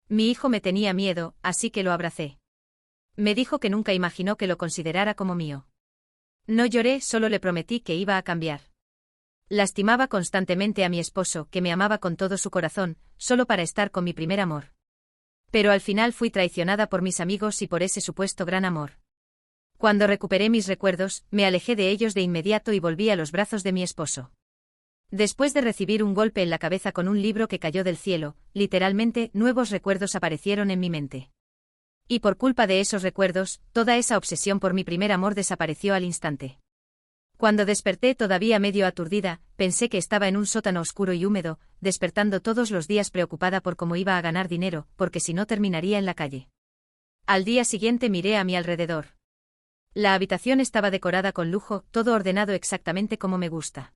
Mi hijo me tenía miedo, así que lo abracé. Me dijo que nunca imaginó que lo considerara como mío. No lloré, solo le prometí que iba a cambiar. Lastimaba constantemente a mi esposo, que me amaba con todo su corazón, solo para estar con mi primer amor. Pero al final fui traicionada por mis amigos y por ese supuesto gran amor. Cuando recuperé mis recuerdos, me alejé de ellos de inmediato y volví a los brazos de mi esposo. Después de recibir un golpe en la cabeza con un libro que cayó del cielo, literalmente, nuevos recuerdos aparecieron en mi mente. Y por culpa de esos recuerdos, toda esa obsesión por mi primer amor desapareció al instante. Cuando desperté todavía medio aturdida, pensé que estaba en un sótano oscuro y húmedo, despertando todos los días preocupada por cómo iba a ganar dinero, porque si no terminaría en la calle. Al día siguiente miré a mi alrededor. La habitación estaba decorada con lujo, todo ordenado exactamente como me gusta.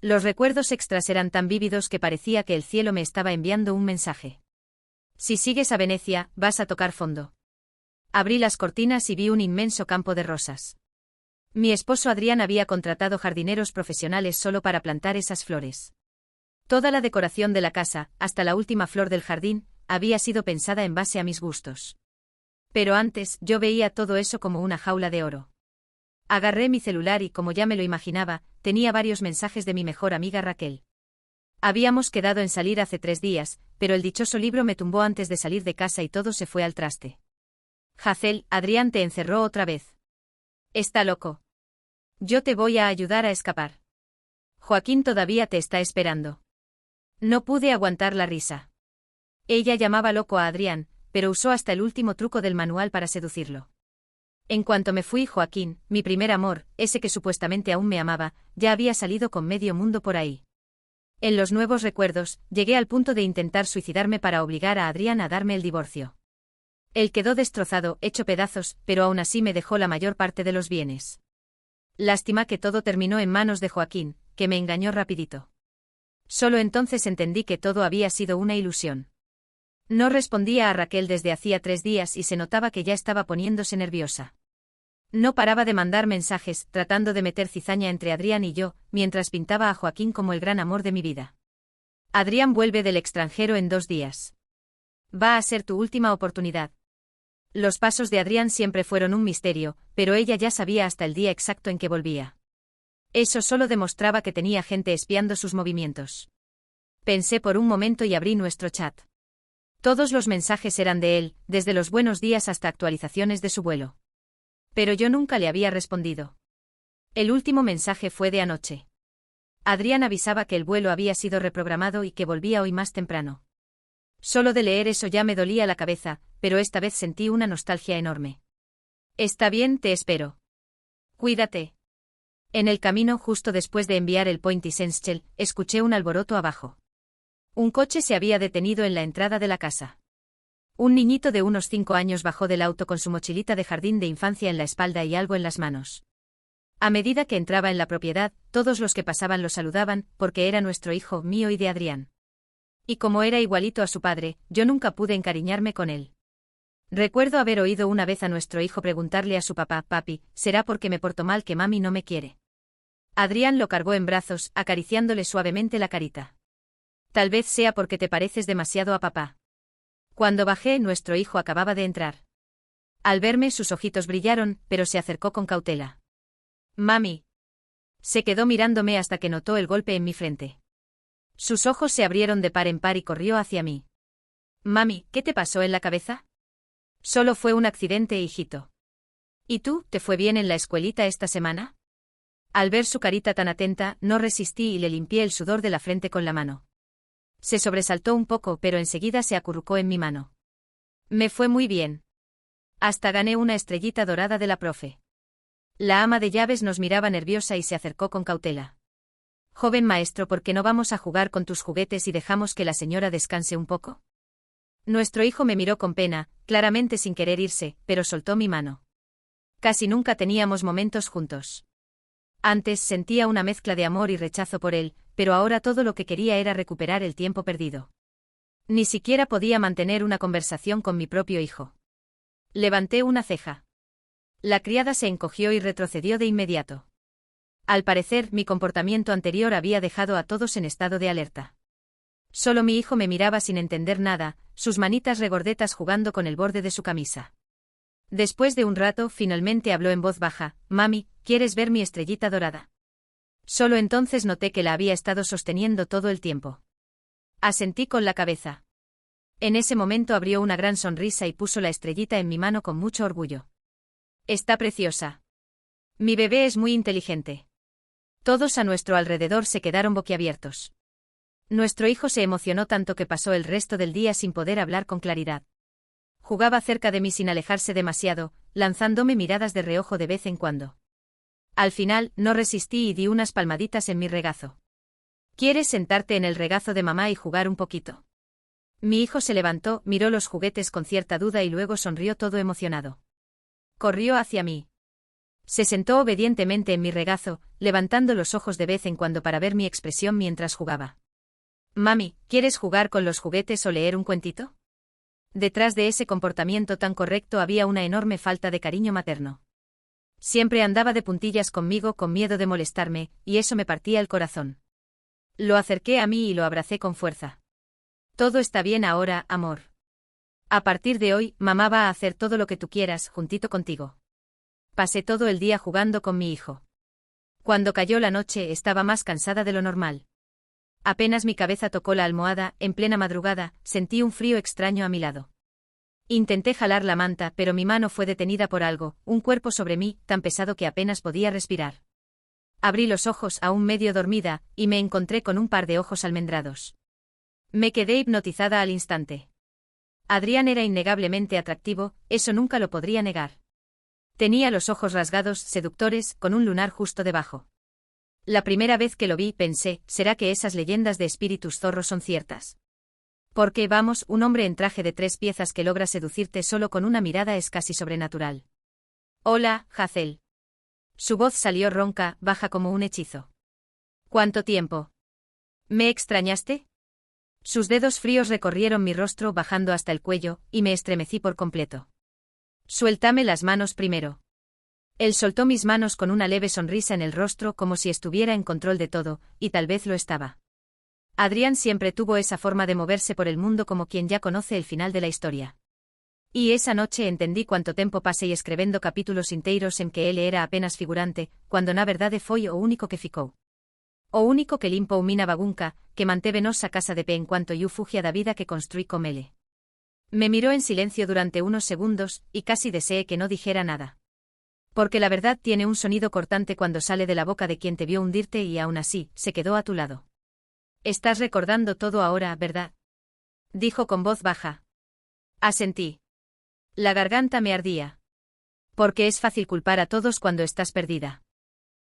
Los recuerdos extras eran tan vívidos que parecía que el cielo me estaba enviando un mensaje. Si sigues a Venecia, vas a tocar fondo. Abrí las cortinas y vi un inmenso campo de rosas. Mi esposo Adrián había contratado jardineros profesionales solo para plantar esas flores. Toda la decoración de la casa, hasta la última flor del jardín, había sido pensada en base a mis gustos. Pero antes, yo veía todo eso como una jaula de oro. Agarré mi celular y, como ya me lo imaginaba, tenía varios mensajes de mi mejor amiga Raquel. Habíamos quedado en salir hace 3 días, pero el dichoso libro me tumbó antes de salir de casa y todo se fue al traste. Hazel, Adrián te encerró otra vez. Está loco. Yo te voy a ayudar a escapar. Joaquín todavía te está esperando. No pude aguantar la risa. Ella llamaba loco a Adrián, pero usó hasta el último truco del manual para seducirlo. En cuanto me fui, Joaquín, mi primer amor, ese que supuestamente aún me amaba, ya había salido con medio mundo por ahí. En los nuevos recuerdos, llegué al punto de intentar suicidarme para obligar a Adrián a darme el divorcio. Él quedó destrozado, hecho pedazos, pero aún así me dejó la mayor parte de los bienes. Lástima que todo terminó en manos de Joaquín, que me engañó rapidito. Solo entonces entendí que todo había sido una ilusión. No respondía a Raquel desde hacía 3 días y se notaba que ya estaba poniéndose nerviosa. No paraba de mandar mensajes, tratando de meter cizaña entre Adrián y yo, mientras pintaba a Joaquín como el gran amor de mi vida. Adrián vuelve del extranjero en 2 días. Va a ser tu última oportunidad. Los pasos de Adrián siempre fueron un misterio, pero ella ya sabía hasta el día exacto en que volvía. Eso solo demostraba que tenía gente espiando sus movimientos. Pensé por un momento y abrí nuestro chat. Todos los mensajes eran de él, desde los buenos días hasta actualizaciones de su vuelo. Pero yo nunca le había respondido. El último mensaje fue de anoche. Adrián avisaba que el vuelo había sido reprogramado y que volvía hoy más temprano. Solo de leer eso ya me dolía la cabeza, pero esta vez sentí una nostalgia enorme. Está bien, te espero. Cuídate. En el camino, justo después de enviar el Point Essential, escuché un alboroto abajo. Un coche se había detenido en la entrada de la casa. Un niñito de unos 5 años bajó del auto con su mochilita de jardín de infancia en la espalda y algo en las manos. A medida que entraba en la propiedad, todos los que pasaban lo saludaban, porque era nuestro hijo, mío y de Adrián. Y como era igualito a su padre, yo nunca pude encariñarme con él. Recuerdo haber oído una vez a nuestro hijo preguntarle a su papá: «Papi, ¿será porque me porto mal que mami no me quiere?». Adrián lo cargó en brazos, acariciándole suavemente la carita. «Tal vez sea porque te pareces demasiado a papá». Cuando bajé, nuestro hijo acababa de entrar. Al verme, sus ojitos brillaron, pero se acercó con cautela. «Mami». Se quedó mirándome hasta que notó el golpe en mi frente. Sus ojos se abrieron de par en par y corrió hacia mí. «Mami, ¿qué te pasó en la cabeza?». «Solo fue un accidente, hijito». «¿Y tú, te fue bien en la escuelita esta semana?». Al ver su carita tan atenta, no resistí y le limpié el sudor de la frente con la mano. Se sobresaltó un poco, pero enseguida se acurrucó en mi mano. «Me fue muy bien. Hasta gané una estrellita dorada de la profe». La ama de llaves nos miraba nerviosa y se acercó con cautela. «Joven maestro, ¿por qué no vamos a jugar con tus juguetes y dejamos que la señora descanse un poco?». Nuestro hijo me miró con pena, claramente sin querer irse, pero soltó mi mano. Casi nunca teníamos momentos juntos. Antes sentía una mezcla de amor y rechazo por él, pero ahora todo lo que quería era recuperar el tiempo perdido. Ni siquiera podía mantener una conversación con mi propio hijo. Levanté una ceja. La criada se encogió y retrocedió de inmediato. Al parecer, mi comportamiento anterior había dejado a todos en estado de alerta. Solo mi hijo me miraba sin entender nada, sus manitas regordetas jugando con el borde de su camisa. Después de un rato, finalmente habló en voz baja: «Mami, ¿quieres ver mi estrellita dorada?». Solo entonces noté que la había estado sosteniendo todo el tiempo. Asentí con la cabeza. En ese momento abrió una gran sonrisa y puso la estrellita en mi mano con mucho orgullo. «Está preciosa. Mi bebé es muy inteligente». Todos a nuestro alrededor se quedaron boquiabiertos. Nuestro hijo se emocionó tanto que pasó el resto del día sin poder hablar con claridad. Jugaba cerca de mí sin alejarse demasiado, lanzándome miradas de reojo de vez en cuando. Al final, no resistí y di unas palmaditas en mi regazo. «¿Quieres sentarte en el regazo de mamá y jugar un poquito?». Mi hijo se levantó, miró los juguetes con cierta duda y luego sonrió todo emocionado. Corrió hacia mí. Se sentó obedientemente en mi regazo, levantando los ojos de vez en cuando para ver mi expresión mientras jugaba. «Mami, ¿quieres jugar con los juguetes o leer un cuentito?». Detrás de ese comportamiento tan correcto había una enorme falta de cariño materno. Siempre andaba de puntillas conmigo con miedo de molestarme, y eso me partía el corazón. Lo acerqué a mí y lo abracé con fuerza. «Todo está bien ahora, amor. A partir de hoy, mamá va a hacer todo lo que tú quieras, juntito contigo». Pasé todo el día jugando con mi hijo. Cuando cayó la noche estaba más cansada de lo normal. Apenas mi cabeza tocó la almohada, en plena madrugada, sentí un frío extraño a mi lado. Intenté jalar la manta, pero mi mano fue detenida por algo, un cuerpo sobre mí, tan pesado que apenas podía respirar. Abrí los ojos aún medio dormida, y me encontré con un par de ojos almendrados. Me quedé hipnotizada al instante. Adrián era innegablemente atractivo, eso nunca lo podría negar. Tenía los ojos rasgados, seductores, con un lunar justo debajo. La primera vez que lo vi pensé, ¿será que esas leyendas de espíritus zorros son ciertas? Porque, vamos, un hombre en traje de 3 piezas que logra seducirte solo con una mirada es casi sobrenatural. «Hola, Hazel». Su voz salió ronca, baja como un hechizo. «¿Cuánto tiempo? ¿Me extrañaste?». Sus dedos fríos recorrieron mi rostro bajando hasta el cuello, y me estremecí por completo. «Suéltame las manos primero». Él soltó mis manos con una leve sonrisa en el rostro como si estuviera en control de todo, y tal vez lo estaba. Adrián siempre tuvo esa forma de moverse por el mundo como quien ya conoce el final de la historia. Y esa noche entendí cuánto tempo pasei escrevendo capítulos inteiros en que él era apenas figurante, cuando na verdade foi o único que ficou. O único que limpou mina bagunca, que mantévenos a casa de pé en cuanto eu fugia da vida que construí con ele. Me miró en silencio durante unos segundos, y casi deseé que no dijera nada. Porque la verdad tiene un sonido cortante cuando sale de la boca de quien te vio hundirte y aún así, se quedó a tu lado. «Estás recordando todo ahora, ¿verdad?», dijo con voz baja. Asentí. La garganta me ardía. Porque es fácil culpar a todos cuando estás perdida.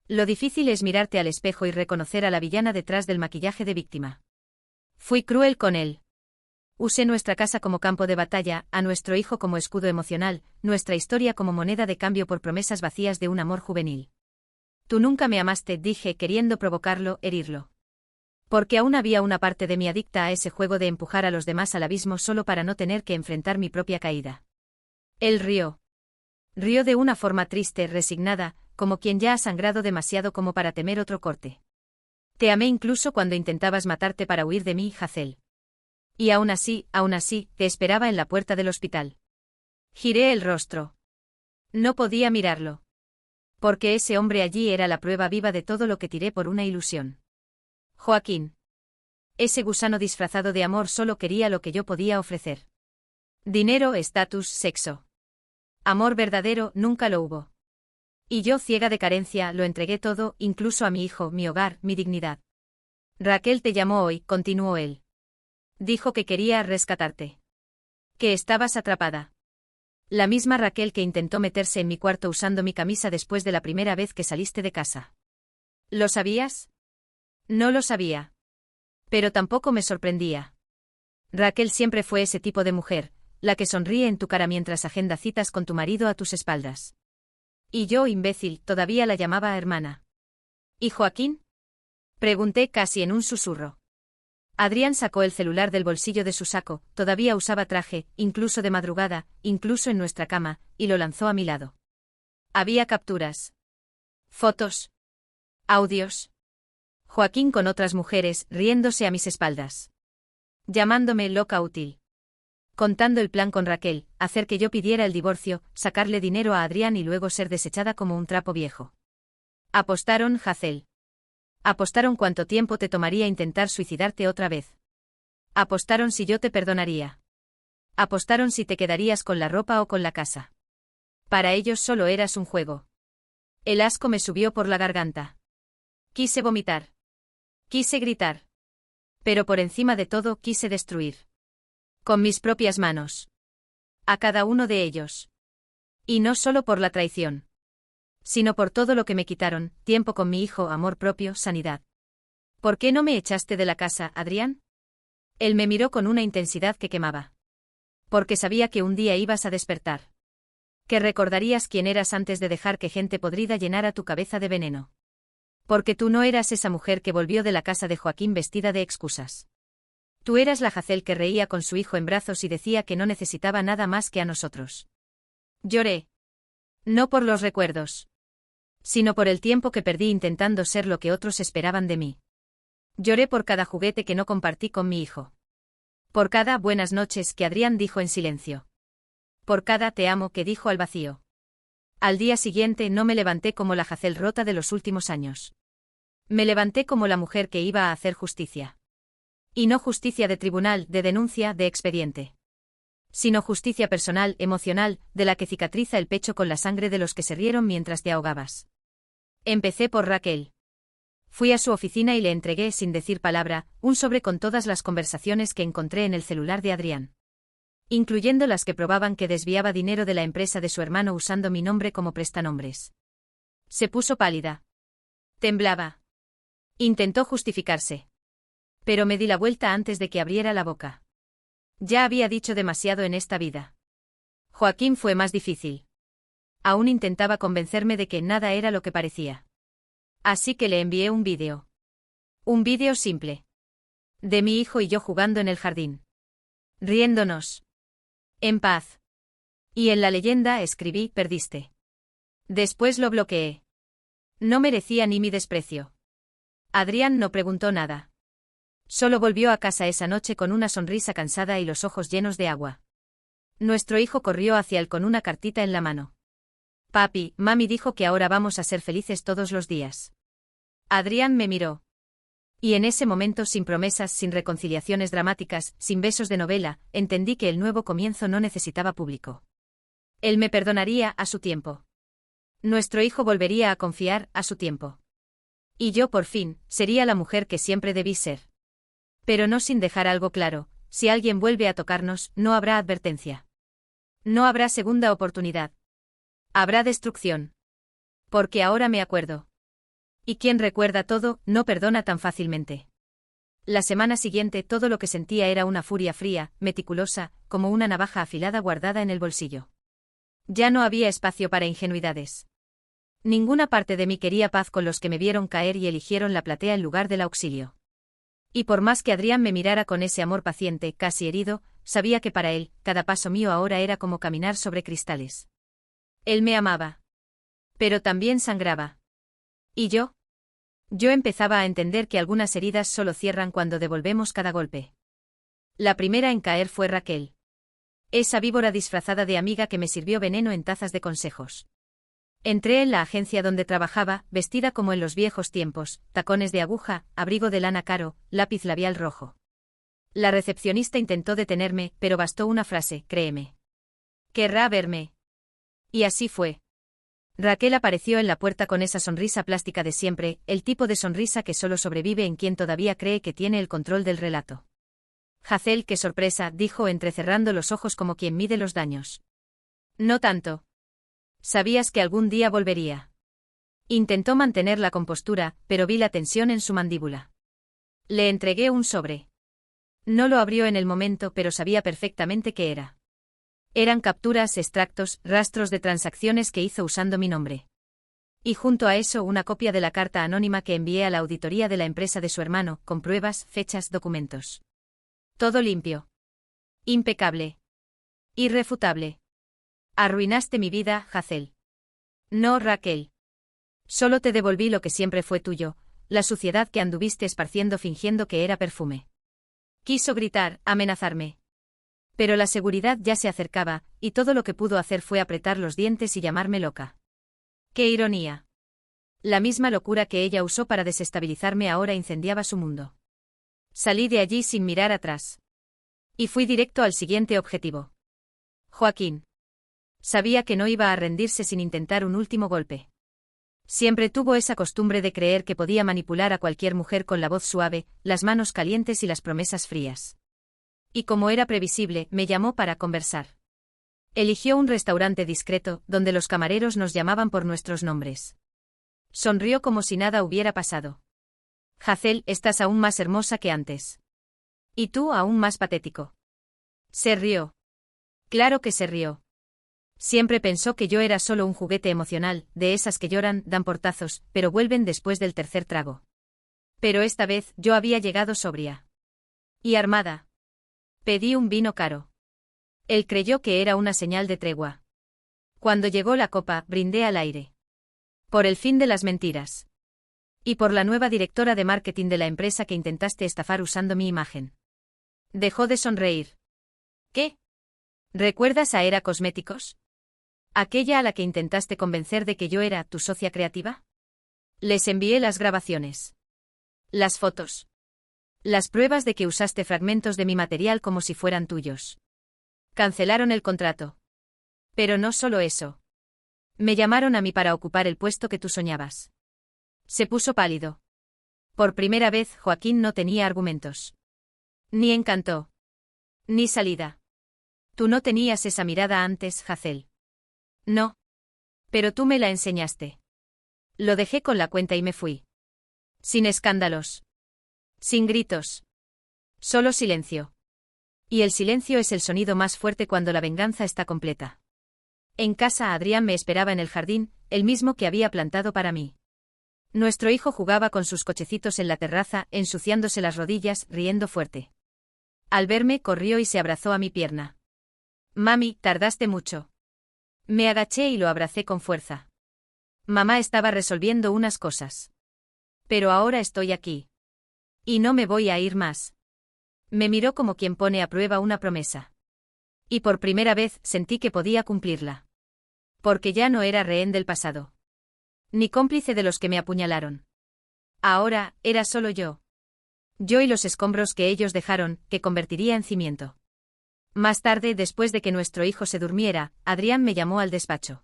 Lo difícil es mirarte al espejo y reconocer a la villana detrás del maquillaje de víctima. Fui cruel con él. Usé nuestra casa como campo de batalla, a nuestro hijo como escudo emocional, nuestra historia como moneda de cambio por promesas vacías de un amor juvenil. «Tú nunca me amaste», dije, queriendo provocarlo, herirlo. Porque aún había una parte de mí adicta a ese juego de empujar a los demás al abismo solo para no tener que enfrentar mi propia caída. Él rió. Rió de una forma triste, resignada, como quien ya ha sangrado demasiado como para temer otro corte. «Te amé incluso cuando intentabas matarte para huir de mí, Hazel. Y aún así, te esperaba en la puerta del hospital». Giré el rostro. No podía mirarlo. Porque ese hombre allí era la prueba viva de todo lo que tiré por una ilusión. Joaquín. Ese gusano disfrazado de amor solo quería lo que yo podía ofrecer. Dinero, estatus, sexo. Amor verdadero nunca lo hubo. Y yo, ciega de carencia, lo entregué todo, incluso a mi hijo, mi hogar, mi dignidad. «Raquel te llamó hoy», continuó él. «Dijo que quería rescatarte. Que estabas atrapada. La misma Raquel que intentó meterse en mi cuarto usando mi camisa después de la primera vez que saliste de casa». «¿Lo sabías?». No lo sabía. Pero tampoco me sorprendía. Raquel siempre fue ese tipo de mujer, la que sonríe en tu cara mientras agenda citas con tu marido a tus espaldas. Y yo, imbécil, todavía la llamaba hermana. «¿Y Joaquín?», pregunté casi en un susurro. Adrián sacó el celular del bolsillo de su saco, todavía usaba traje, incluso de madrugada, incluso en nuestra cama, y lo lanzó a mi lado. Había capturas. Fotos. Audios. Joaquín con otras mujeres, riéndose a mis espaldas. llamándome loca útil. Contando el plan con Raquel, hacer que yo pidiera el divorcio, sacarle dinero a Adrián y luego ser desechada como un trapo viejo. Apostaron, Hazel. Apostaron cuánto tiempo te tomaría intentar suicidarte otra vez. Apostaron si yo te perdonaría. Apostaron si te quedarías con la ropa o con la casa. Para ellos solo eras un juego. El asco me subió por la garganta. Quise vomitar. Quise gritar. Pero por encima de todo quise destruir. Con mis propias manos. A cada uno de ellos. Y no solo por la traición. Sino por todo lo que me quitaron, tiempo con mi hijo, amor propio, sanidad. ¿Por qué no me echaste de la casa, Adrián? Él me miró con una intensidad que quemaba. Porque sabía que un día ibas a despertar. Que recordarías quién eras antes de dejar que gente podrida llenara tu cabeza de veneno. Porque tú no eras esa mujer que volvió de la casa de Joaquín vestida de excusas. Tú eras la Hazel que reía con su hijo en brazos y decía que no necesitaba nada más que a nosotros. Lloré. No por los recuerdos. Sino por el tiempo que perdí intentando ser lo que otros esperaban de mí. Lloré por cada juguete que no compartí con mi hijo. Por cada buenas noches que Adrián dijo en silencio. Por cada te amo que dijo al vacío. Al día siguiente no me levanté como la Hazel rota de los últimos años. Me levanté como la mujer que iba a hacer justicia. Y no justicia de tribunal, de denuncia, de expediente. Sino justicia personal, emocional, de la que cicatriza el pecho con la sangre de los que se rieron mientras te ahogabas. Empecé por Raquel. Fui a su oficina y le entregué, sin decir palabra, un sobre con todas las conversaciones que encontré en el celular de Adrián. Incluyendo las que probaban que desviaba dinero de la empresa de su hermano usando mi nombre como prestanombres. Se puso pálida. Temblaba. Intentó justificarse. Pero me di la vuelta antes de que abriera la boca. Ya había dicho demasiado en esta vida. Joaquín fue más difícil. Aún intentaba convencerme de que nada era lo que parecía. Así que le envié un vídeo. Un vídeo simple. De mi hijo y yo jugando en el jardín. Riéndonos. En paz. Y en la leyenda escribí, perdiste. Después lo bloqueé. No merecía ni mi desprecio. Adrián no preguntó nada. Solo volvió a casa esa noche con una sonrisa cansada y los ojos llenos de agua. Nuestro hijo corrió hacia él con una cartita en la mano. Papi, mami dijo que ahora vamos a ser felices todos los días. Adrián me miró. Y en ese momento, sin promesas, sin reconciliaciones dramáticas, sin besos de novela, entendí que el nuevo comienzo no necesitaba público. Él me perdonaría a su tiempo. Nuestro hijo volvería a confiar a su tiempo. Y yo, por fin, sería la mujer que siempre debí ser. Pero no sin dejar algo claro: si alguien vuelve a tocarnos, no habrá advertencia. No habrá segunda oportunidad. Habrá destrucción. Porque ahora me acuerdo. Y quien recuerda todo, no perdona tan fácilmente. La semana siguiente todo lo que sentía era una furia fría, meticulosa, como una navaja afilada guardada en el bolsillo. Ya no había espacio para ingenuidades. Ninguna parte de mí quería paz con los que me vieron caer y eligieron la platea en lugar del auxilio. Y por más que Adrián me mirara con ese amor paciente, casi herido, sabía que para él, cada paso mío ahora era como caminar sobre cristales. Él me amaba. Pero también sangraba. ¿Y yo? Yo empezaba a entender que algunas heridas solo cierran cuando devolvemos cada golpe. La primera en caer fue Raquel. Esa víbora disfrazada de amiga que me sirvió veneno en tazas de consejos. Entré en la agencia donde trabajaba, vestida como en los viejos tiempos, tacones de aguja, abrigo de lana caro, lápiz labial rojo. La recepcionista intentó detenerme, pero bastó una frase: créeme. Querrá verme. Y así fue. Raquel apareció en la puerta con esa sonrisa plástica de siempre, el tipo de sonrisa que solo sobrevive en quien todavía cree que tiene el control del relato. Hazel, qué sorpresa, dijo entrecerrando los ojos como quien mide los daños. No tanto. Sabías que algún día volvería. Intentó mantener la compostura, pero vi la tensión en su mandíbula. Le entregué un sobre. No lo abrió en el momento, pero sabía perfectamente qué era. Eran capturas, extractos, rastros de transacciones que hizo usando mi nombre. Y junto a eso una copia de la carta anónima que envié a la auditoría de la empresa de su hermano, con pruebas, fechas, documentos. Todo limpio. Impecable. Irrefutable. Arruinaste mi vida, Hazel. No, Raquel. Solo te devolví lo que siempre fue tuyo, la suciedad que anduviste esparciendo fingiendo que era perfume. Quiso gritar, amenazarme. Pero la seguridad ya se acercaba, y todo lo que pudo hacer fue apretar los dientes y llamarme loca. ¡Qué ironía! La misma locura que ella usó para desestabilizarme ahora incendiaba su mundo. Salí de allí sin mirar atrás. Y fui directo al siguiente objetivo. Joaquín. Sabía que no iba a rendirse sin intentar un último golpe. Siempre tuvo esa costumbre de creer que podía manipular a cualquier mujer con la voz suave, las manos calientes y las promesas frías. Y como era previsible, me llamó para conversar. Eligió un restaurante discreto, donde los camareros nos llamaban por nuestros nombres. Sonrió como si nada hubiera pasado. Hazel, estás aún más hermosa que antes. Y tú aún más patético. Se rió. Claro que se rió. Siempre pensó que yo era solo un juguete emocional, de esas que lloran, dan portazos, pero vuelven después del tercer trago. Pero esta vez yo había llegado sobria. Y armada. Pedí un vino caro. Él creyó que era una señal de tregua. Cuando llegó la copa, brindé al aire. Por el fin de las mentiras. Y por la nueva directora de marketing de la empresa que intentaste estafar usando mi imagen. Dejó de sonreír. ¿Qué? ¿Recuerdas a Era Cosméticos? ¿Aquella a la que intentaste convencer de que yo era tu socia creativa? Les envié las grabaciones. Las fotos. Las pruebas de que usaste fragmentos de mi material como si fueran tuyos. Cancelaron el contrato. Pero no solo eso. Me llamaron a mí para ocupar el puesto que tú soñabas. Se puso pálido. Por primera vez, Joaquín no tenía argumentos. Ni encanto. Ni salida. Tú no tenías esa mirada antes, Hazel. No. Pero tú me la enseñaste. Lo dejé con la cuenta y me fui. Sin escándalos. Sin gritos. Solo silencio. Y el silencio es el sonido más fuerte cuando la venganza está completa. En casa Adrián me esperaba en el jardín, el mismo que había plantado para mí. Nuestro hijo jugaba con sus cochecitos en la terraza, ensuciándose las rodillas, riendo fuerte. Al verme, corrió y se abrazó a mi pierna. Mami, tardaste mucho. Me agaché y lo abracé con fuerza. Mamá estaba resolviendo unas cosas. Pero ahora estoy aquí. Y no me voy a ir más. Me miró como quien pone a prueba una promesa. Y por primera vez sentí que podía cumplirla. Porque ya no era rehén del pasado. Ni cómplice de los que me apuñalaron. Ahora, era solo yo. Yo y los escombros que ellos dejaron, que convertiría en cimiento. Más tarde, después de que nuestro hijo se durmiera, Adrián me llamó al despacho.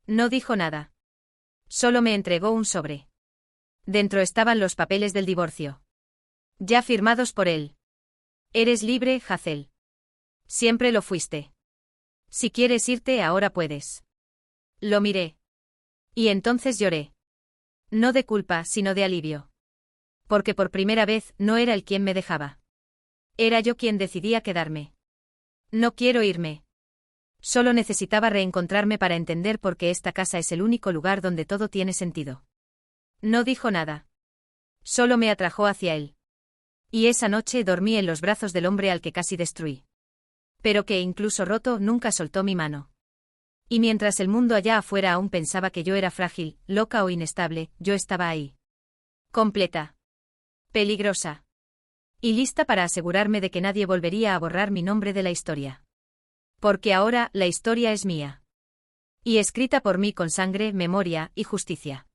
No dijo nada. Solo me entregó un sobre. Dentro estaban los papeles del divorcio. Ya firmados por él. Eres libre, Hazel. Siempre lo fuiste. Si quieres irte, ahora puedes. Lo miré. Y entonces lloré. No de culpa, sino de alivio. Porque por primera vez no era él quien me dejaba. Era yo quien decidía quedarme. No quiero irme. Solo necesitaba reencontrarme para entender por qué esta casa es el único lugar donde todo tiene sentido. No dijo nada. Solo me atrajo hacia él. Y esa noche dormí en los brazos del hombre al que casi destruí. Pero que, incluso roto, nunca soltó mi mano. Y mientras el mundo allá afuera aún pensaba que yo era frágil, loca o inestable, yo estaba ahí. Completa. Peligrosa. Y lista para asegurarme de que nadie volvería a borrar mi nombre de la historia. Porque ahora, la historia es mía. Y escrita por mí con sangre, memoria y justicia.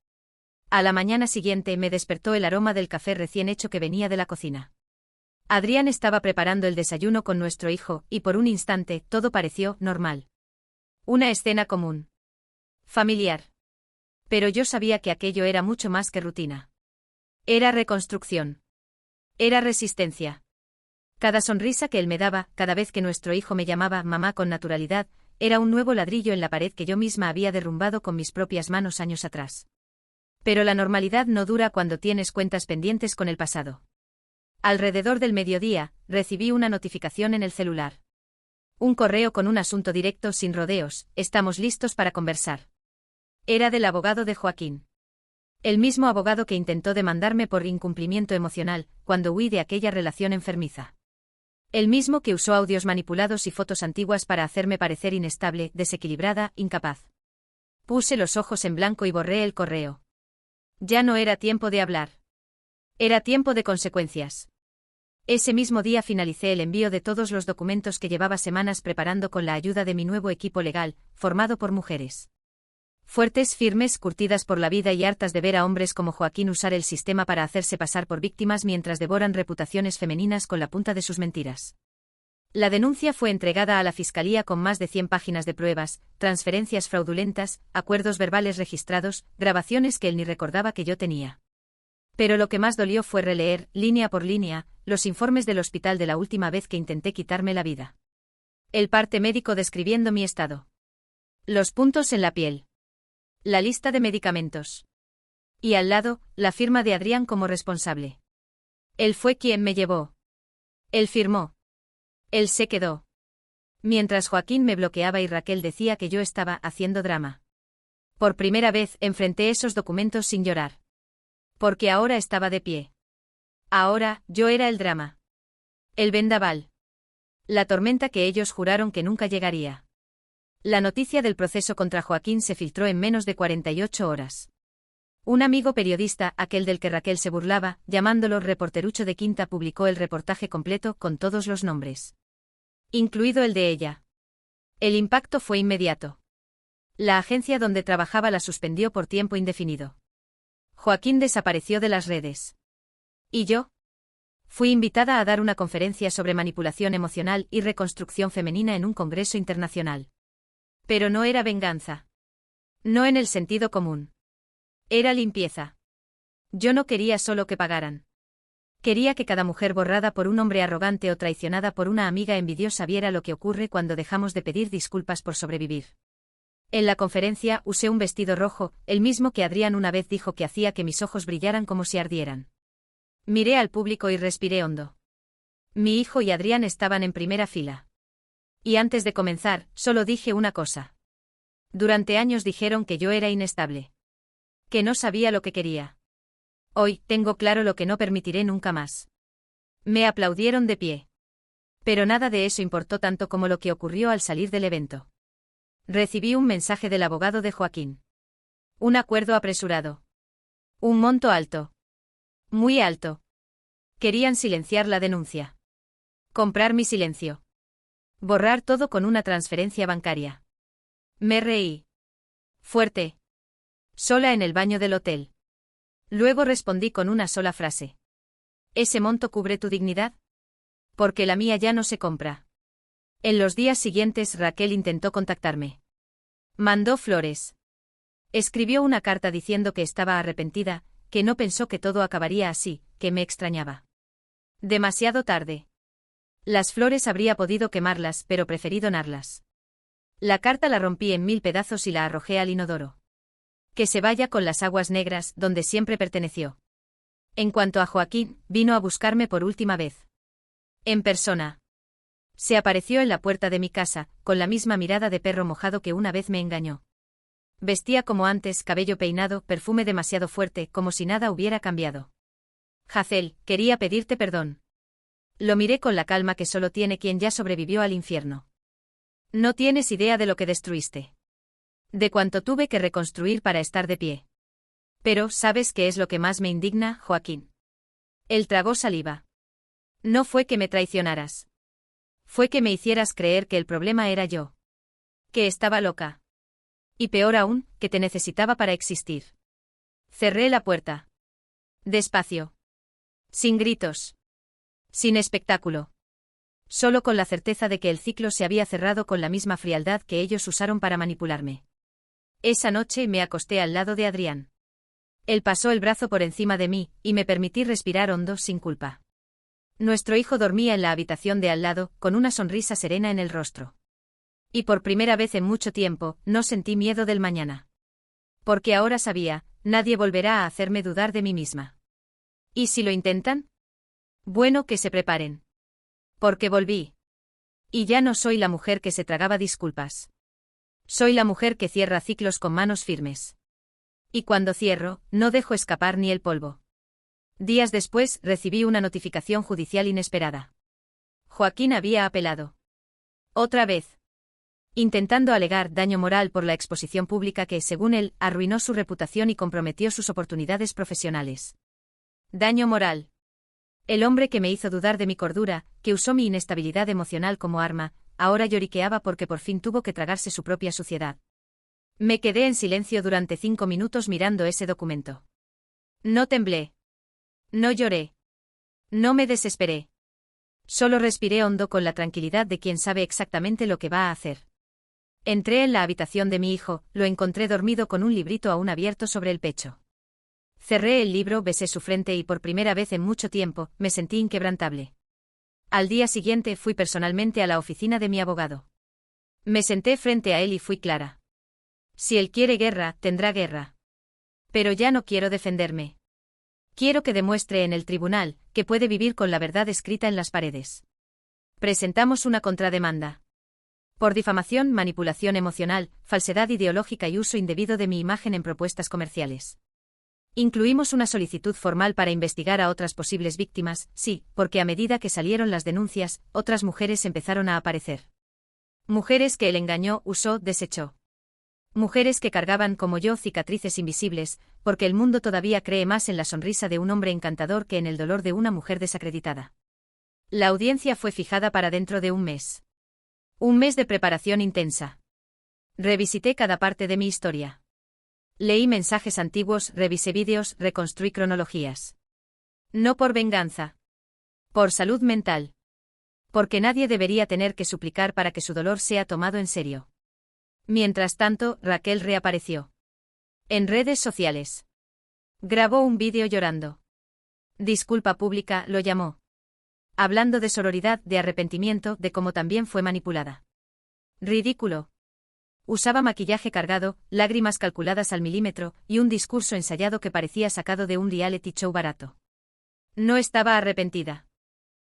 A la mañana siguiente me despertó el aroma del café recién hecho que venía de la cocina. Adrián estaba preparando el desayuno con nuestro hijo, y por un instante, todo pareció normal. Una escena común. Familiar. Pero yo sabía que aquello era mucho más que rutina. Era reconstrucción. Era resistencia. Cada sonrisa que él me daba, cada vez que nuestro hijo me llamaba mamá con naturalidad, era un nuevo ladrillo en la pared que yo misma había derrumbado con mis propias manos años atrás. Pero la normalidad no dura cuando tienes cuentas pendientes con el pasado. Alrededor del mediodía, recibí una notificación en el celular. Un correo con un asunto directo sin rodeos, estamos listos para conversar. Era del abogado de Joaquín. El mismo abogado que intentó demandarme por incumplimiento emocional, cuando huí de aquella relación enfermiza. El mismo que usó audios manipulados y fotos antiguas para hacerme parecer inestable, desequilibrada, incapaz. Puse los ojos en blanco y borré el correo. Ya no era tiempo de hablar. Era tiempo de consecuencias. Ese mismo día finalicé el envío de todos los documentos que llevaba semanas preparando con la ayuda de mi nuevo equipo legal, formado por mujeres fuertes, firmes, curtidas por la vida y hartas de ver a hombres como Joaquín usar el sistema para hacerse pasar por víctimas mientras devoran reputaciones femeninas con la punta de sus mentiras. La denuncia fue entregada a la Fiscalía con más de 100 páginas de pruebas, transferencias fraudulentas, acuerdos verbales registrados, grabaciones que él ni recordaba que yo tenía. Pero lo que más dolió fue releer, línea por línea, los informes del hospital de la última vez que intenté quitarme la vida. El parte médico describiendo mi estado. Los puntos en la piel. La lista de medicamentos. Y al lado, la firma de Adrián como responsable. Él fue quien me llevó. Él firmó. Él se quedó. Mientras Joaquín me bloqueaba y Raquel decía que yo estaba haciendo drama. Por primera vez enfrenté esos documentos sin llorar. Porque ahora estaba de pie. Ahora, yo era el drama. El vendaval. La tormenta que ellos juraron que nunca llegaría. La noticia del proceso contra Joaquín se filtró en menos de 48 horas. Un amigo periodista, aquel del que Raquel se burlaba, llamándolo reporterucho de quinta, publicó el reportaje completo con todos los nombres. Incluido el de ella. El impacto fue inmediato. La agencia donde trabajaba la suspendió por tiempo indefinido. Joaquín desapareció de las redes. ¿Y yo? Fui invitada a dar una conferencia sobre manipulación emocional y reconstrucción femenina en un congreso internacional. Pero no era venganza. No en el sentido común. Era limpieza. Yo no quería solo que pagaran. Quería que cada mujer borrada por un hombre arrogante o traicionada por una amiga envidiosa viera lo que ocurre cuando dejamos de pedir disculpas por sobrevivir. En la conferencia usé un vestido rojo, el mismo que Adrián una vez dijo que hacía que mis ojos brillaran como si ardieran. Miré al público y respiré hondo. Mi hijo y Adrián estaban en primera fila. Y antes de comenzar, solo dije una cosa. Durante años dijeron que yo era inestable. Que no sabía lo que quería. Hoy, tengo claro lo que no permitiré nunca más. Me aplaudieron de pie. Pero nada de eso importó tanto como lo que ocurrió al salir del evento. Recibí un mensaje del abogado de Joaquín. Un acuerdo apresurado. Un monto alto. Muy alto. Querían silenciar la denuncia. Comprar mi silencio. Borrar todo con una transferencia bancaria. Me reí. Fuerte. Sola en el baño del hotel. Luego respondí con una sola frase. ¿Ese monto cubre tu dignidad? Porque la mía ya no se compra. En los días siguientes Raquel intentó contactarme. Mandó flores. Escribió una carta diciendo que estaba arrepentida, que no pensó que todo acabaría así, que me extrañaba. Demasiado tarde. Las flores habría podido quemarlas, pero preferí donarlas. La carta la rompí en 1000 pedazos y la arrojé al inodoro. Que se vaya con las aguas negras, donde siempre perteneció. En cuanto a Joaquín, vino a buscarme por última vez. En persona. Se apareció en la puerta de mi casa, con la misma mirada de perro mojado que una vez me engañó. Vestía como antes, cabello peinado, perfume demasiado fuerte, como si nada hubiera cambiado. Hazel, quería pedirte perdón. Lo miré con la calma que solo tiene quien ya sobrevivió al infierno. No tienes idea de lo que destruiste. De cuánto tuve que reconstruir para estar de pie. Pero, ¿sabes qué es lo que más me indigna, Joaquín? Él tragó saliva. No fue que me traicionaras. Fue que me hicieras creer que el problema era yo. Que estaba loca. Y peor aún, que te necesitaba para existir. Cerré la puerta. Despacio. Sin gritos. Sin espectáculo. Solo con la certeza de que el ciclo se había cerrado con la misma frialdad que ellos usaron para manipularme. Esa noche me acosté al lado de Adrián. Él pasó el brazo por encima de mí, y me permití respirar hondo sin culpa. Nuestro hijo dormía en la habitación de al lado, con una sonrisa serena en el rostro. Y por primera vez en mucho tiempo, no sentí miedo del mañana. Porque ahora sabía, nadie volverá a hacerme dudar de mí misma. ¿Y si lo intentan? Bueno, que se preparen. Porque volví. Y ya no soy la mujer que se tragaba disculpas. Soy la mujer que cierra ciclos con manos firmes. Y cuando cierro, no dejo escapar ni el polvo. Días después, recibí una notificación judicial inesperada. Joaquín había apelado. Otra vez. Intentando alegar daño moral por la exposición pública que, según él, arruinó su reputación y comprometió sus oportunidades profesionales. Daño moral. El hombre que me hizo dudar de mi cordura, que usó mi inestabilidad emocional como arma, ahora lloriqueaba porque por fin tuvo que tragarse su propia suciedad. Me quedé en silencio durante 5 minutos mirando ese documento. No temblé. No lloré. No me desesperé. Solo respiré hondo con la tranquilidad de quien sabe exactamente lo que va a hacer. Entré en la habitación de mi hijo, lo encontré dormido con un librito aún abierto sobre el pecho. Cerré el libro, besé su frente y por primera vez en mucho tiempo, me sentí inquebrantable. Al día siguiente fui personalmente a la oficina de mi abogado. Me senté frente a él y fui clara. Si él quiere guerra, tendrá guerra. Pero ya no quiero defenderme. Quiero que demuestre en el tribunal que puede vivir con la verdad escrita en las paredes. Presentamos una contrademanda. Por difamación, manipulación emocional, falsedad ideológica y uso indebido de mi imagen en propuestas comerciales. Incluimos una solicitud formal para investigar a otras posibles víctimas, sí, porque a medida que salieron las denuncias, otras mujeres empezaron a aparecer. Mujeres que él engañó, usó, desechó. Mujeres que cargaban como yo cicatrices invisibles, porque el mundo todavía cree más en la sonrisa de un hombre encantador que en el dolor de una mujer desacreditada. La audiencia fue fijada para dentro de un mes. Un mes de preparación intensa. Revisité cada parte de mi historia. Leí mensajes antiguos, revisé vídeos, reconstruí cronologías. No por venganza. Por salud mental. Porque nadie debería tener que suplicar para que su dolor sea tomado en serio. Mientras tanto, Raquel reapareció. En redes sociales. Grabó un vídeo llorando. Disculpa pública, lo llamó. Hablando de sororidad, de arrepentimiento, de cómo también fue manipulada. Ridículo. Usaba maquillaje cargado, lágrimas calculadas al milímetro, y un discurso ensayado que parecía sacado de un reality show barato. No estaba arrepentida.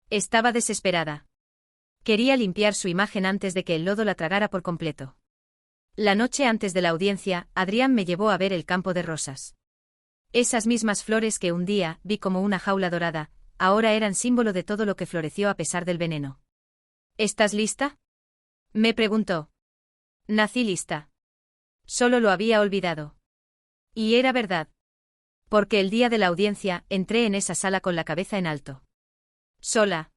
Estaba desesperada. Quería limpiar su imagen antes de que el lodo la tragara por completo. La noche antes de la audiencia, Adrián me llevó a ver el campo de rosas. Esas mismas flores que un día vi como una jaula dorada, ahora eran símbolo de todo lo que floreció a pesar del veneno. ¿Estás lista?, me preguntó. Nací lista. Solo lo había olvidado. Y era verdad. Porque el día de la audiencia, entré en esa sala con la cabeza en alto. Sola.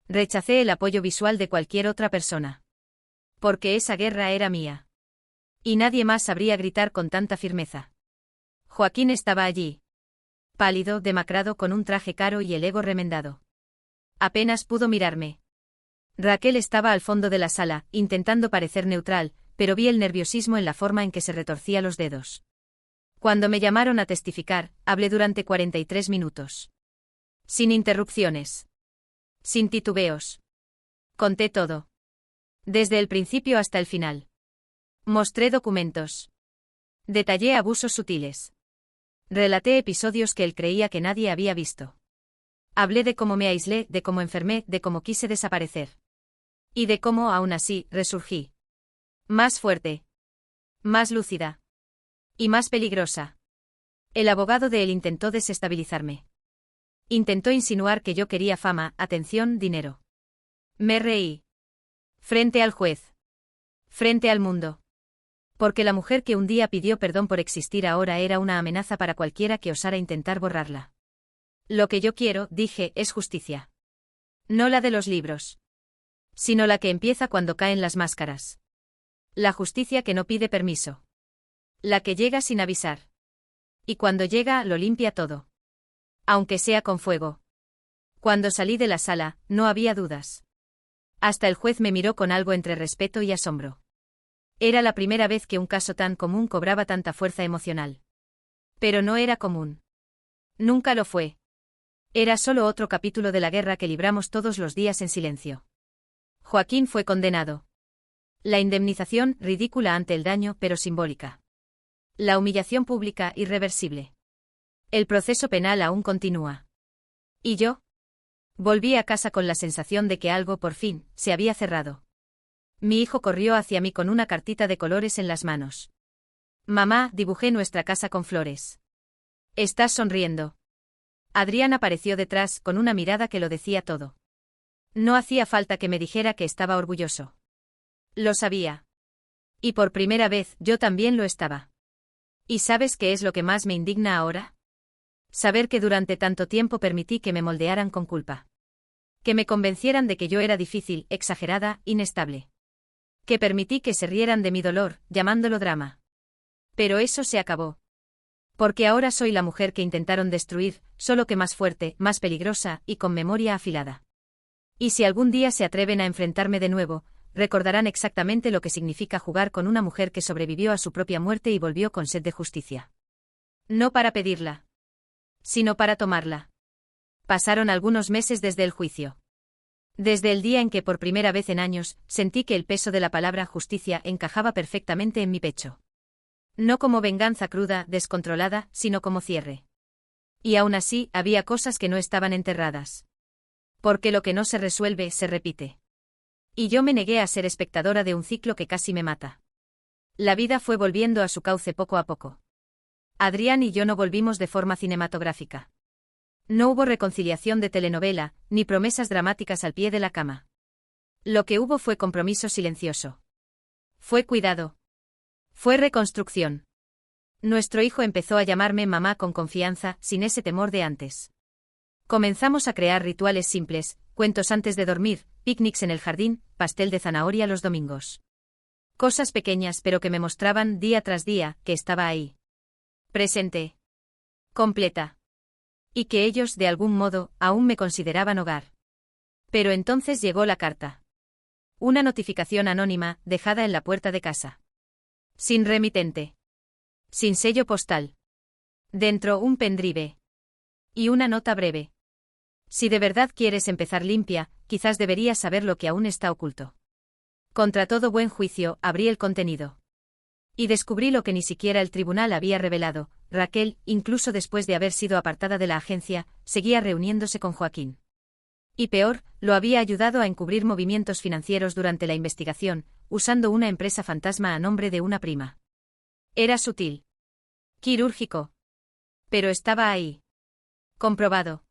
Rechacé el apoyo visual de cualquier otra persona. Porque esa guerra era mía. Y nadie más sabría gritar con tanta firmeza. Joaquín estaba allí. Pálido, demacrado, con un traje caro y el ego remendado. Apenas pudo mirarme. Raquel estaba al fondo de la sala, intentando parecer neutral, pero vi el nerviosismo en la forma en que se retorcía los dedos. Cuando me llamaron a testificar, hablé durante 43 minutos. Sin interrupciones. Sin titubeos. Conté todo. Desde el principio hasta el final. Mostré documentos. Detallé abusos sutiles. Relaté episodios que él creía que nadie había visto. Hablé de cómo me aislé, de cómo enfermé, de cómo quise desaparecer. Y de cómo, aún así, resurgí. Más fuerte. Más lúcida. Y más peligrosa. El abogado de él intentó desestabilizarme. Intentó insinuar que yo quería fama, atención, dinero. Me reí. Frente al juez. Frente al mundo. Porque la mujer que un día pidió perdón por existir ahora era una amenaza para cualquiera que osara intentar borrarla. Lo que yo quiero, dije, es justicia. No la de los libros. Sino la que empieza cuando caen las máscaras. La justicia que no pide permiso. La que llega sin avisar. Y cuando llega, lo limpia todo. Aunque sea con fuego. Cuando salí de la sala, no había dudas. Hasta el juez me miró con algo entre respeto y asombro. Era la primera vez que un caso tan común cobraba tanta fuerza emocional. Pero no era común. Nunca lo fue. Era solo otro capítulo de la guerra que libramos todos los días en silencio. Joaquín fue condenado. La indemnización, ridícula ante el daño, pero simbólica. La humillación pública, irreversible. El proceso penal aún continúa. ¿Y yo? Volví a casa con la sensación de que algo, por fin, se había cerrado. Mi hijo corrió hacia mí con una cartita de colores en las manos. Mamá, dibujé nuestra casa con flores. ¿Estás sonriendo? Adrián apareció detrás, con una mirada que lo decía todo. No hacía falta que me dijera que estaba orgulloso. Lo sabía. Y por primera vez, yo también lo estaba. ¿Y sabes qué es lo que más me indigna ahora? Saber que durante tanto tiempo permití que me moldearan con culpa. Que me convencieran de que yo era difícil, exagerada, inestable. Que permití que se rieran de mi dolor, llamándolo drama. Pero eso se acabó. Porque ahora soy la mujer que intentaron destruir, solo que más fuerte, más peligrosa, y con memoria afilada. Y si algún día se atreven a enfrentarme de nuevo, recordarán exactamente lo que significa jugar con una mujer que sobrevivió a su propia muerte y volvió con sed de justicia. No para pedirla, sino para tomarla. Pasaron algunos meses desde el juicio. Desde el día en que por primera vez en años sentí que el peso de la palabra justicia encajaba perfectamente en mi pecho. No como venganza cruda, descontrolada, sino como cierre. Y aún así, había cosas que no estaban enterradas. Porque lo que no se resuelve, se repite. Y yo me negué a ser espectadora de un ciclo que casi me mata. La vida fue volviendo a su cauce poco a poco. Adrián y yo no volvimos de forma cinematográfica. No hubo reconciliación de telenovela, ni promesas dramáticas al pie de la cama. Lo que hubo fue compromiso silencioso. Fue cuidado. Fue reconstrucción. Nuestro hijo empezó a llamarme mamá con confianza, sin ese temor de antes. Comenzamos a crear rituales simples, cuentos antes de dormir, picnics en el jardín, pastel de zanahoria los domingos. Cosas pequeñas pero que me mostraban día tras día que estaba ahí. Presente. Completa. Y que ellos, de algún modo, aún me consideraban hogar. Pero entonces llegó la carta. Una notificación anónima, dejada en la puerta de casa. Sin remitente. Sin sello postal. Dentro un pendrive. Y una nota breve. Si de verdad quieres empezar limpia, quizás deberías saber lo que aún está oculto. Contra todo buen juicio, abrí el contenido. Y descubrí lo que ni siquiera el tribunal había revelado. Raquel, incluso después de haber sido apartada de la agencia, seguía reuniéndose con Joaquín. Y peor, lo había ayudado a encubrir movimientos financieros durante la investigación, usando una empresa fantasma a nombre de una prima. Era sutil. Quirúrgico. Pero estaba ahí. Comprobado.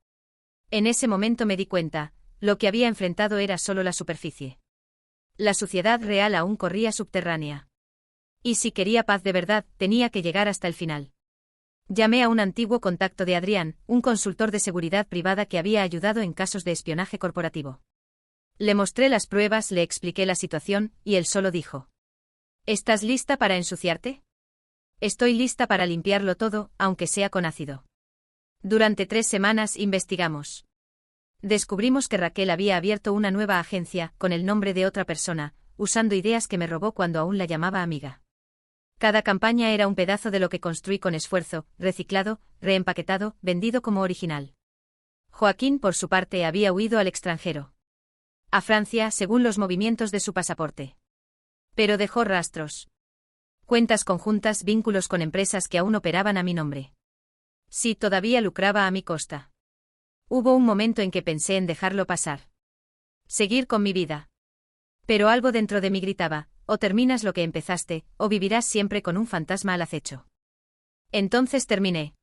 En ese momento me di cuenta, lo que había enfrentado era solo la superficie. La suciedad real aún corría subterránea. Y si quería paz de verdad, tenía que llegar hasta el final. Llamé a un antiguo contacto de Adrián, un consultor de seguridad privada que había ayudado en casos de espionaje corporativo. Le mostré las pruebas, le expliqué la situación, y él solo dijo: ¿Estás lista para ensuciarte? Estoy lista para limpiarlo todo, aunque sea con ácido. Durante 3 semanas investigamos. Descubrimos que Raquel había abierto una nueva agencia, con el nombre de otra persona, usando ideas que me robó cuando aún la llamaba amiga. Cada campaña era un pedazo de lo que construí con esfuerzo, reciclado, reempaquetado, vendido como original. Joaquín, por su parte, había huido al extranjero. A Francia, según los movimientos de su pasaporte. Pero dejó rastros. Cuentas conjuntas, vínculos con empresas que aún operaban a mi nombre. Sí, todavía lucraba a mi costa. Hubo un momento en que pensé en dejarlo pasar. Seguir con mi vida. Pero algo dentro de mí gritaba: o terminas lo que empezaste, o vivirás siempre con un fantasma al acecho. Entonces terminé.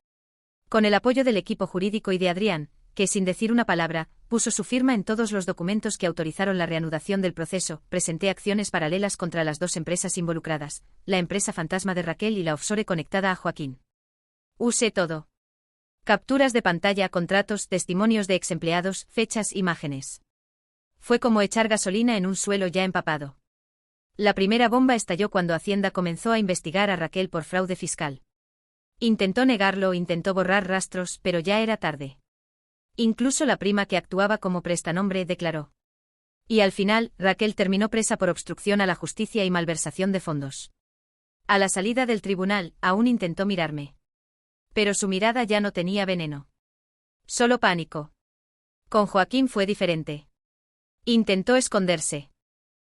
Con el apoyo del equipo jurídico y de Adrián, que sin decir una palabra, puso su firma en todos los documentos que autorizaron la reanudación del proceso, presenté acciones paralelas contra las 2 empresas involucradas, la empresa fantasma de Raquel y la offshore conectada a Joaquín. Usé todo. Capturas de pantalla, contratos, testimonios de exempleados, fechas, imágenes. Fue como echar gasolina en un suelo ya empapado. La primera bomba estalló cuando Hacienda comenzó a investigar a Raquel por fraude fiscal. Intentó negarlo, intentó borrar rastros, pero ya era tarde. Incluso la prima que actuaba como prestanombre declaró. Y al final, Raquel terminó presa por obstrucción a la justicia y malversación de fondos. A la salida del tribunal, aún intentó mirarme. Pero su mirada ya no tenía veneno. Solo pánico. Con Joaquín fue diferente. Intentó esconderse.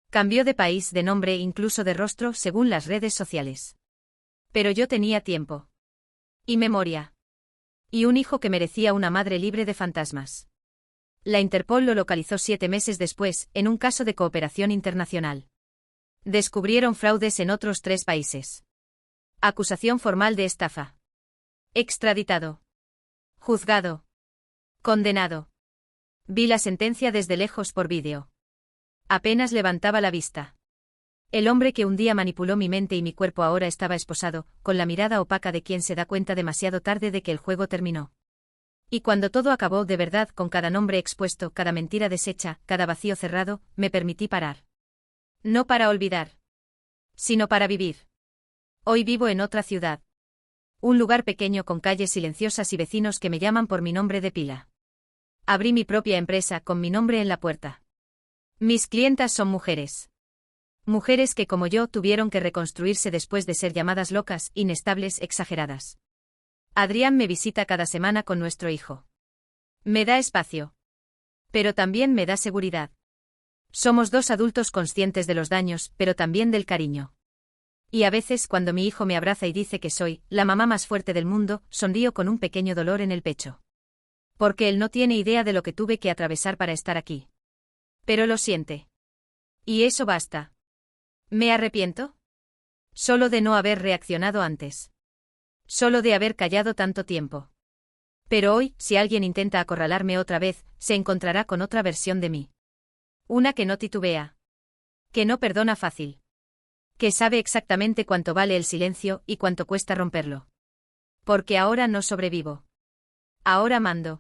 Cambió de país, de nombre, incluso de rostro, según las redes sociales. Pero yo tenía tiempo. Y memoria. Y un hijo que merecía una madre libre de fantasmas. La Interpol lo localizó 7 meses después, en un caso de cooperación internacional. Descubrieron fraudes en otros 3 países. Acusación formal de estafa. Extraditado. Juzgado. Condenado. Vi la sentencia desde lejos por vídeo. Apenas levantaba la vista. El hombre que un día manipuló mi mente y mi cuerpo ahora estaba esposado, con la mirada opaca de quien se da cuenta demasiado tarde de que el juego terminó. Y cuando todo acabó de verdad con cada nombre expuesto, cada mentira deshecha, cada vacío cerrado, me permití parar. No para olvidar, sino para vivir. Hoy vivo en otra ciudad. Un lugar pequeño con calles silenciosas y vecinos que me llaman por mi nombre de pila. Abrí mi propia empresa con mi nombre en la puerta. Mis clientas son mujeres. Mujeres que como yo tuvieron que reconstruirse después de ser llamadas locas, inestables, exageradas. Adrián me visita cada semana con nuestro hijo. Me da espacio. Pero también me da seguridad. Somos dos adultos conscientes de los daños, pero también del cariño. Y a veces cuando mi hijo me abraza y dice que soy la mamá más fuerte del mundo, sonrío con un pequeño dolor en el pecho. Porque él no tiene idea de lo que tuve que atravesar para estar aquí. Pero lo siente. Y eso basta. ¿Me arrepiento? Solo de no haber reaccionado antes. Solo de haber callado tanto tiempo. Pero hoy, si alguien intenta acorralarme otra vez, se encontrará con otra versión de mí. Una que no titubea. Que no perdona fácil. Que sabe exactamente cuánto vale el silencio y cuánto cuesta romperlo. Porque ahora no sobrevivo. Ahora mando.